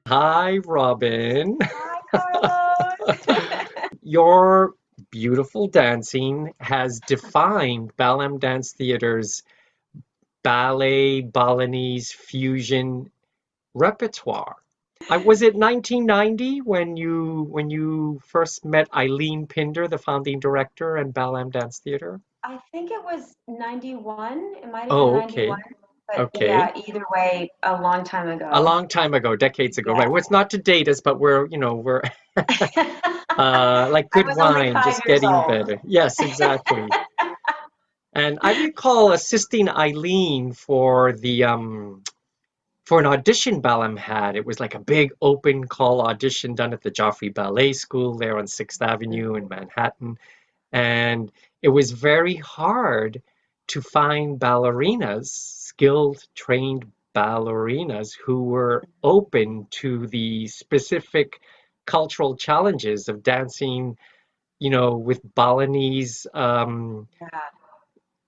Hi, Robin. Hi, Carlos. Your beautiful dancing has defined Balam Dance Theater's ballet, Balinese fusion repertoire. I was it 1990 when you first met Eileen Pinder, the founding director and Balam Dance Theater? I think it was 91. It might have been Oh, 91, okay. but Okay. yeah, either way, a long time A ago. long time ago, decades ago, right? Yeah. Well, it's not to date us, but we're like I good was only wine, 5 just years getting old. better. Yes, exactly. And I recall assisting Eileen for an audition Balam had. It was like a big open call audition done at the Joffrey Ballet School there on 6th Avenue in Manhattan. And it was very hard to find ballerinas, skilled, trained ballerinas who were open to the specific cultural challenges of dancing, with Balinese Yeah,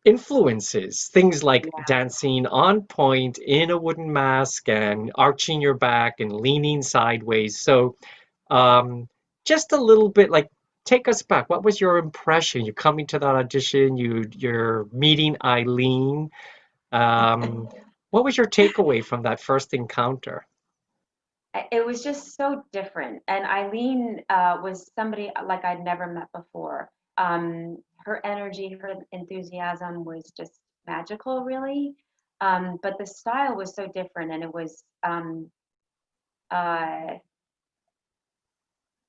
influences, things like yeah. dancing on point in a wooden mask and arching your back and leaning sideways. So, um, just a little bit like take us back. What was your impression? You're coming to that audition, you're meeting Eileen. Um, what was your takeaway from that first encounter? It was just so different. And Eileen was somebody like I'd never met before. Her energy, her enthusiasm was just magical, really. But the style was so different, and it was uh,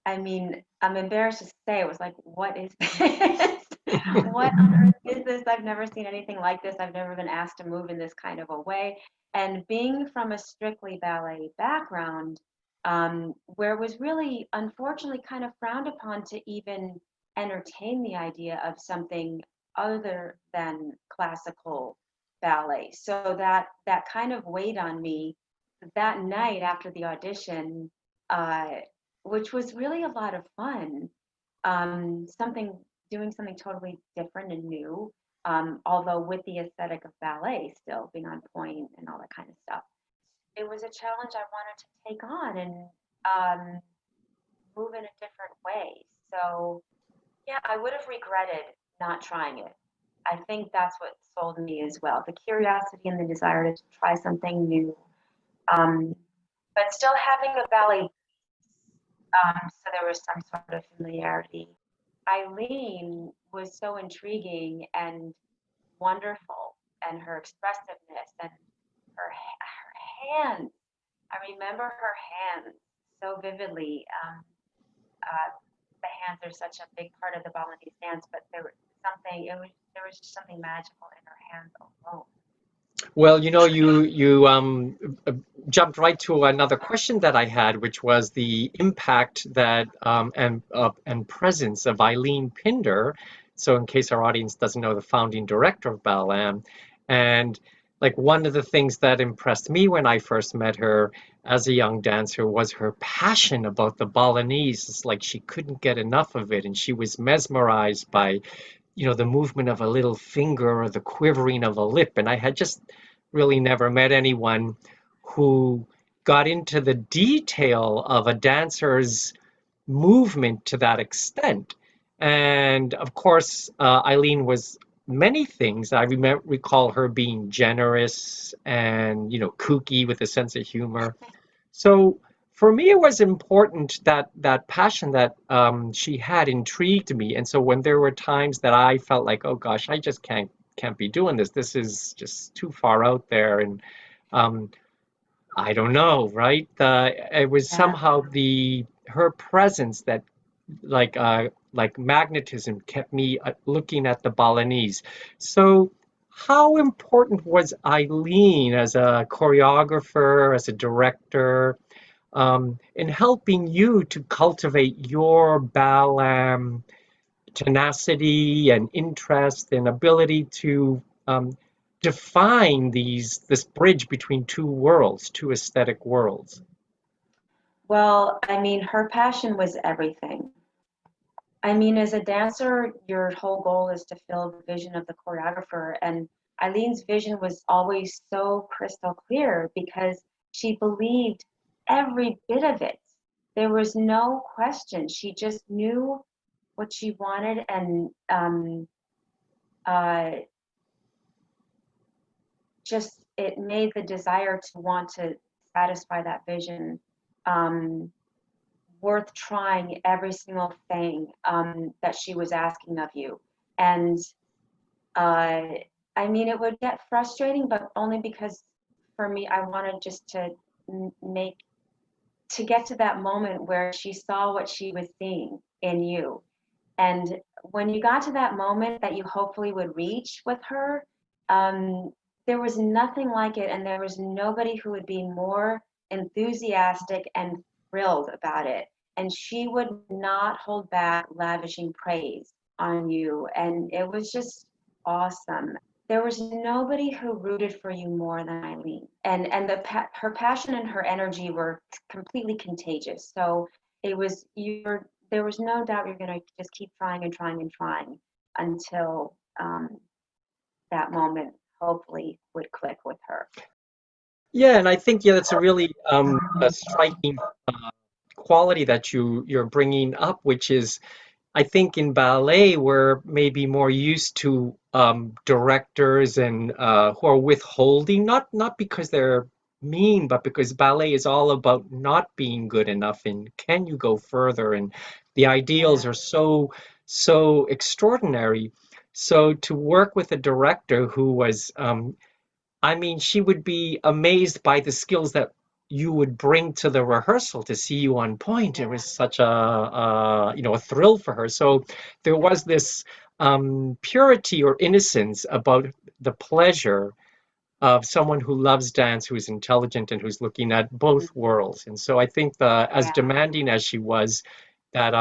I mean, I'm embarrassed to say it was like, what is this? What on earth is this? I've never seen anything like this. I've never been asked to move in this kind of a way. And being from a strictly ballet background, where it was really, unfortunately, kind of frowned upon to even entertain the idea of something other than classical ballet. So that kind of weighed on me that night after the audition. Which was really a lot of fun. Something doing something totally different and new, although with the aesthetic of ballet still being on point and all that kind of stuff. It was a challenge I wanted to take on and um, move in a different way. So yeah, I would have regretted not trying it. I think that's what sold me as well, the curiosity and the desire to try something new, um, but still having a ballet so there was some sort of familiarity. Eileen was so intriguing and wonderful, and her expressiveness and her hands. I remember her hands so vividly. Uh, the hands are such a big part of the Balinese dance, but there was something. There was just something magical in her hands alone. Well, you uh, jumped right to another question that I had, which was the impact that and presence of Eileen Pinder. So, in case our audience doesn't know, the founding director of Balam, and like one of the things that impressed me when I first met her as a young dancer was her passion about the Balinese. It's like she couldn't get enough of it, and she was mesmerized by the movement of a little finger or the quivering of a lip. And I had just really never met anyone who got into the detail of a dancer's movement to that extent. And of course, Eileen was many things. I recall her being generous and, kooky with a sense of humor. So for me, it was important that that passion that she had intrigued me. And so when there were times that I felt like, oh gosh, I just can't be doing this. This is just too far out there, and um, I don't know, right? It was Yeah. somehow the her presence that like magnetism kept me looking at the Balinese. So how important was Eileen as a choreographer, as a director? In helping you to cultivate your Balam tenacity and interest and ability to define this bridge between two worlds, two aesthetic worlds. Well, I mean, her passion was everything. I mean, as a dancer, your whole goal is to fill the vision of the choreographer. And Eileen's vision was always so crystal clear because she believed every bit of it. There was no question. She just knew what she wanted, and uh, just it made the desire to want to satisfy that vision worth trying every single thing that she was asking of you. And uh, I mean, it would get frustrating, but only because for me, I wanted just to make to get to that moment where she saw what she was seeing in you. And when you got to that moment that you hopefully would reach with her, um, there was nothing like it, and there was nobody who would be more enthusiastic and thrilled about it. And she would not hold back lavishing praise on you, and it was just awesome. There was nobody who rooted for you more than Eileen, and her passion and her energy were completely contagious. So it was there was no doubt you're going to just keep trying and trying and trying until that moment hopefully would click with her. Yeah, and I think yeah, that's a really a striking quality that you're bringing up, which is I think in ballet we're maybe more used to directors and who are withholding, not because they're mean, but because ballet is all about not being good enough and can you go further, and the ideals Yeah, are so extraordinary. So to work with a director who was I mean, she would be amazed by the skills that you would bring to the rehearsal to see you on point. It yeah, was such you know, a thrill for her. So there was this purity or innocence about the pleasure of someone who loves dance, who is intelligent, and who's looking at both worlds. And so I think as yeah, demanding as she was, that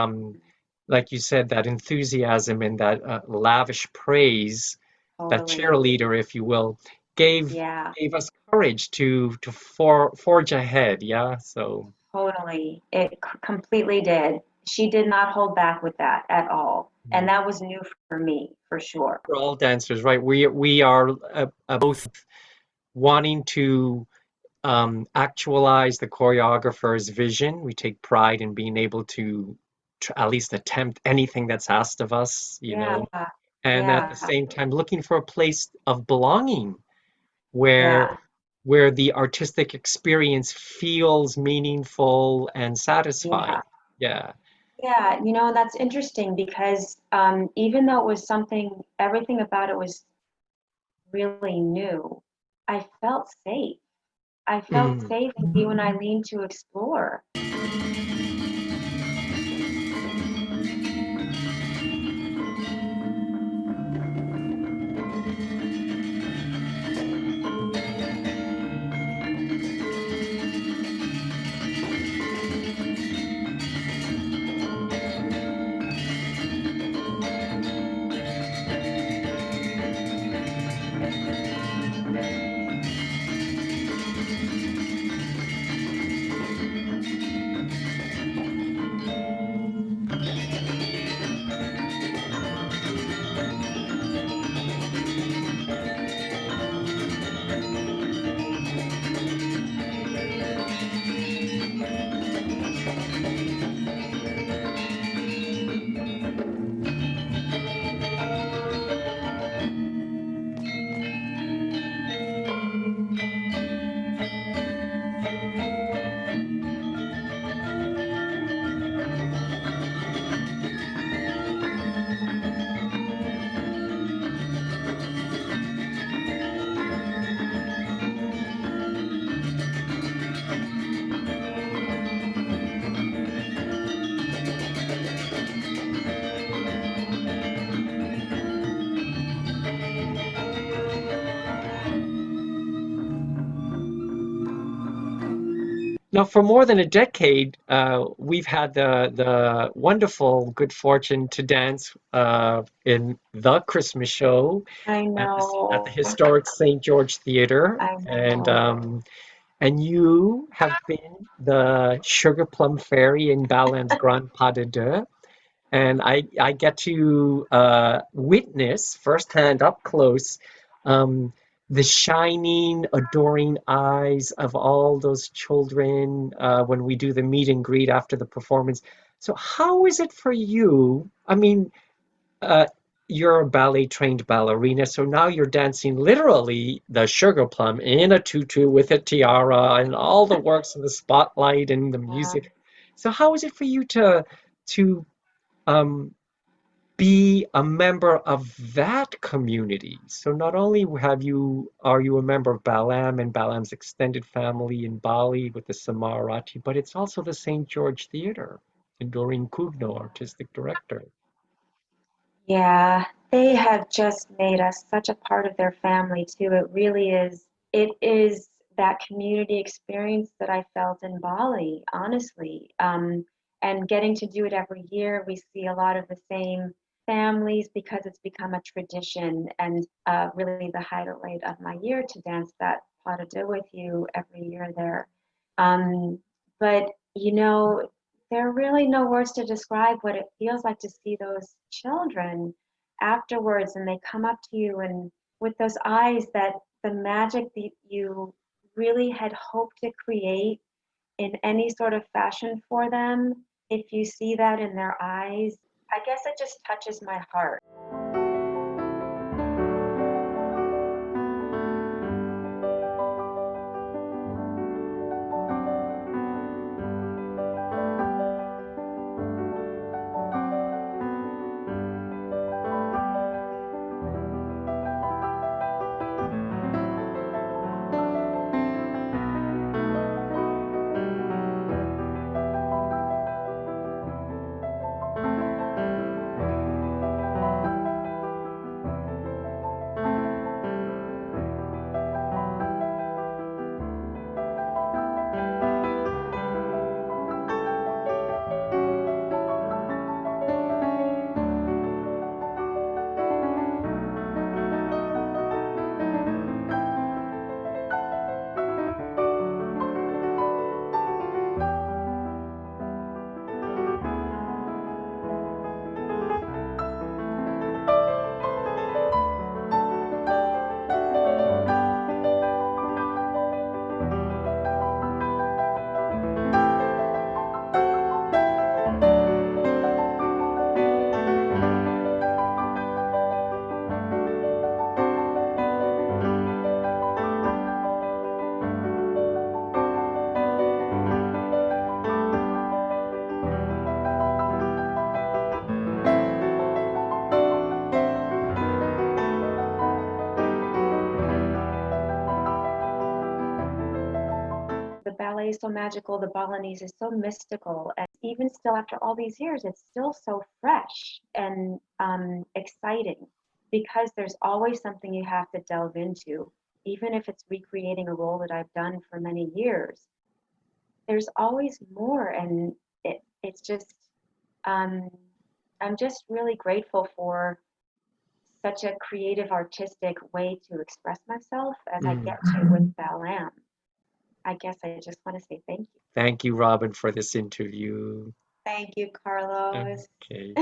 like you said, that enthusiasm and that lavish praise, that totally. cheerleader, if you will, gave Yeah, gave us courage to forge ahead. Yeah. So totally. It completely did. She did not hold back with that at all. And mm, that was new for me, for sure. we're all dancers, right? We are both wanting to actualize the choreographer's vision. We take pride in being able to at least attempt anything that's asked of us, you Yeah, know, and at the yeah, same time looking for a place of belonging where yeah, the artistic experience feels meaningful and yeah. satisfying. Yeah. Yeah, that's interesting because even though it was something, everything about it was really new, I felt safe. I felt Mm. safe with you and Eileen to explore. Now, for more than a decade, we've had the wonderful good fortune to dance in the Christmas show I at the know, historic St. George Theater, I know. and you have been the Sugar Plum Fairy in Balam's Grand Pas de Deux, and I get to witness firsthand, up close, um, the shining, adoring eyes of all those children when we do the meet and greet after the performance. So, how is it for you? I mean, uh, you're a ballet trained ballerina, so now you're dancing literally the sugar plum in a tutu with a tiara and all the works of the spotlight and the Yeah. music. So, how is it for you to um, be a member of that community? So not only are you a member of Balam and Balam's extended family in Bali with the Samarati, but it's also the St. George Theater and Doreen Kugno, artistic director. Yeah, they have just made us such a part of their family too. It really is. It is that community experience that I felt in Bali, honestly. And getting to do it every year, we see a lot of the same families because it's become a tradition and really the highlight of my year to dance that pas de deux with you every year there. Um, but you know, there are really no words to describe what it feels like to see those children afterwards and they come up to you and with those eyes that the magic that you really had hoped to create in any sort of fashion for them, if you see that in their eyes, I guess it just touches my heart. The ballet is so magical, the Balinese is so mystical, and even still after all these years, it's still so fresh and exciting because there's always something you have to delve into, even if it's recreating a role that I've done for many years. There's always more, and it's just um, I'm just really grateful for such a creative, artistic way to express myself as I Mm. get to with Balam. I guess I just want to say thank you. Thank you, Robin, for this interview. Thank you, Carlos. Okay.